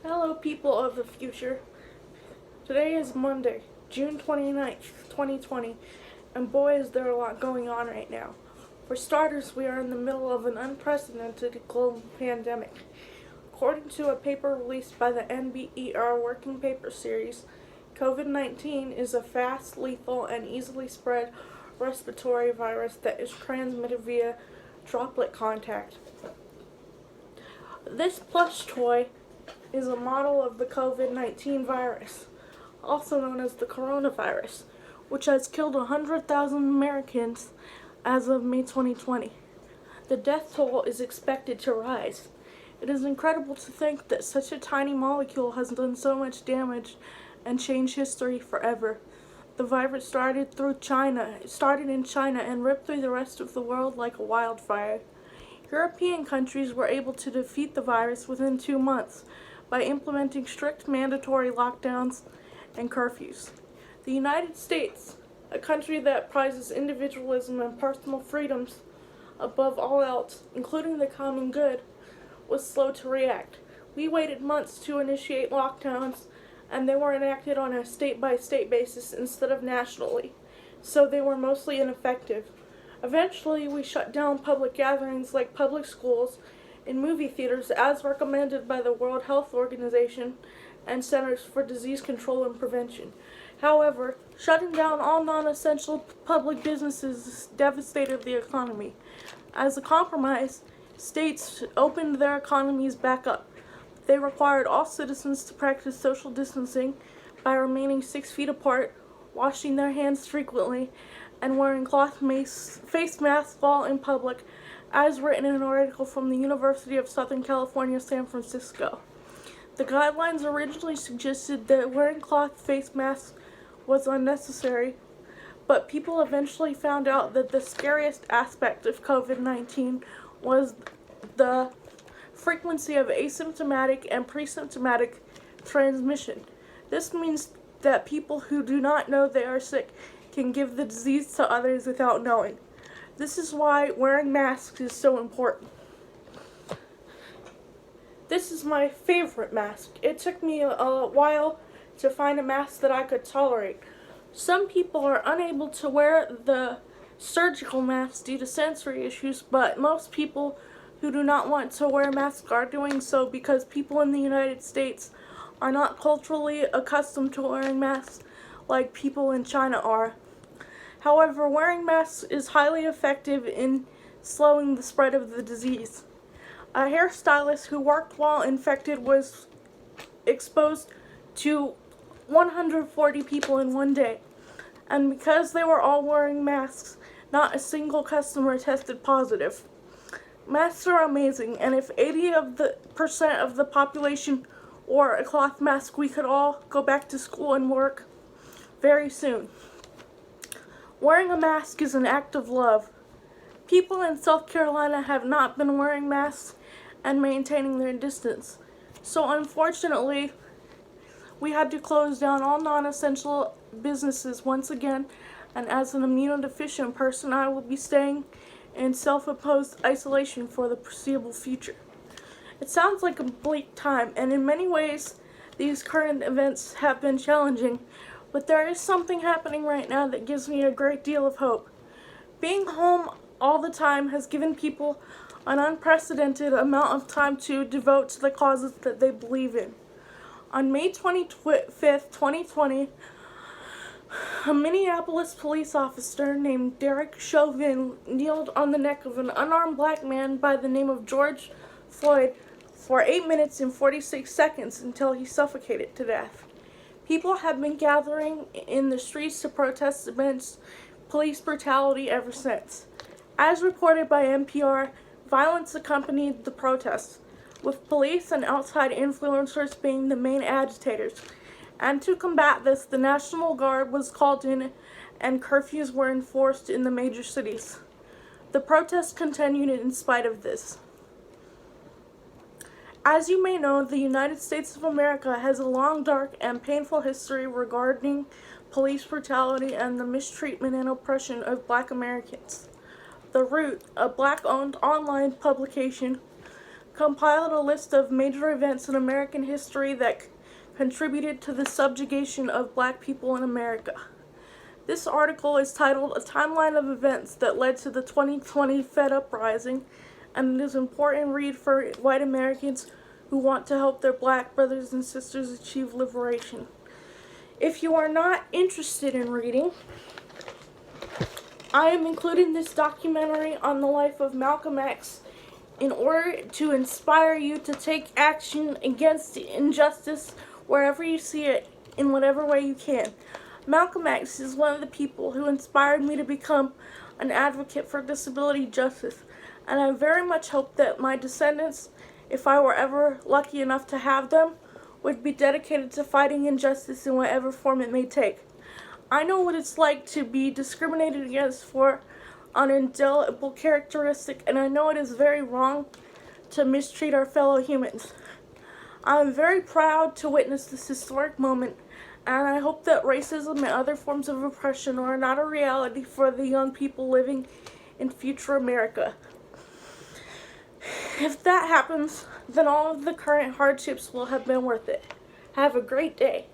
Hello, people of the future. Today is Monday, June 29th, 2020, and boy, is there a lot going on right now. For starters, we are in the middle of an unprecedented global pandemic. According to a paper released by the NBER Working Paper Series, COVID-19 is a fast, lethal, and easily spread respiratory virus that is transmitted via droplet contact. This plush toy is a model of the COVID-19 virus, also known as the coronavirus, which has killed 100,000 Americans as of May 2020. The death toll is expected to rise. It is incredible to think that such a tiny molecule has done so much damage and changed history forever. The virus started in China and ripped through the rest of the world like a wildfire. European countries were able to defeat the virus within 2 months by implementing strict mandatory lockdowns and curfews. The United States, a country that prizes individualism and personal freedoms above all else, including the common good, was slow to react. We waited months to initiate lockdowns, and they were enacted on a state-by-state basis instead of nationally, so they were mostly ineffective. Eventually, we shut down public gatherings like public schools and movie theaters as recommended by the World Health Organization and Centers for Disease Control and Prevention. However, shutting down all non-essential public businesses devastated the economy. As a compromise, states opened their economies back up. They required all citizens to practice social distancing by remaining 6 feet apart, washing their hands frequently, and wearing cloth face masks while in public, as written in an article from the University of Southern California, San Francisco. The guidelines originally suggested that wearing cloth face masks was unnecessary, but people eventually found out that the scariest aspect of COVID-19 was the frequency of asymptomatic and pre-symptomatic transmission. This means that people who do not know they are sick can give the disease to others without knowing. This is why wearing masks is so important. This is my favorite mask. It took me a while to find a mask that I could tolerate. Some people are unable to wear the surgical mask due to sensory issues, but most people who do not want to wear masks are doing so because people in the United States are not culturally accustomed to wearing masks like people in China are. However, wearing masks is highly effective in slowing the spread of the disease. A hairstylist who worked while infected was exposed to 140 people in one day, and because they were all wearing masks, not a single customer tested positive. Masks are amazing, and if 80% of the population wore a cloth mask, we could all go back to school and work very soon. Wearing a mask is an act of love. People in South Carolina have not been wearing masks and maintaining their distance. So unfortunately, we had to close down all non-essential businesses once again, and as an immunodeficient person, I will be staying in self-imposed isolation for the foreseeable future. It sounds like a bleak time, and in many ways, these current events have been challenging, but there is something happening right now that gives me a great deal of hope. Being home all the time has given people an unprecedented amount of time to devote to the causes that they believe in. On May 25th, 2020, a Minneapolis police officer named Derek Chauvin kneeled on the neck of an unarmed black man by the name of George Floyd for 8 minutes and 46 seconds until he suffocated to death. People have been gathering in the streets to protest against police brutality ever since. As reported by NPR, violence accompanied the protests, with police and outside influencers being the main agitators. And to combat this, the National Guard was called in and curfews were enforced in the major cities. The protests continued in spite of this. As you may know, the United States of America has a long, dark, and painful history regarding police brutality and the mistreatment and oppression of Black Americans. The Root, a Black-owned online publication, compiled a list of major events in American history that contributed to the subjugation of black people in America. This article is titled A Timeline of Events That Led to the 2020 Fed Uprising, and it is an important read for white Americans who want to help their black brothers and sisters achieve liberation. If you are not interested in reading, I am including this documentary on the life of Malcolm X in order to inspire you to take action against injustice wherever you see it, in whatever way you can. Malcolm X is one of the people who inspired me to become an advocate for disability justice, and I very much hope that my descendants, if I were ever lucky enough to have them, would be dedicated to fighting injustice in whatever form it may take. I know what it's like to be discriminated against for an indelible characteristic, and I know it is very wrong to mistreat our fellow humans. I am very proud to witness this historic moment, and I hope that racism and other forms of oppression are not a reality for the young people living in future America. If that happens, then all of the current hardships will have been worth it. Have a great day.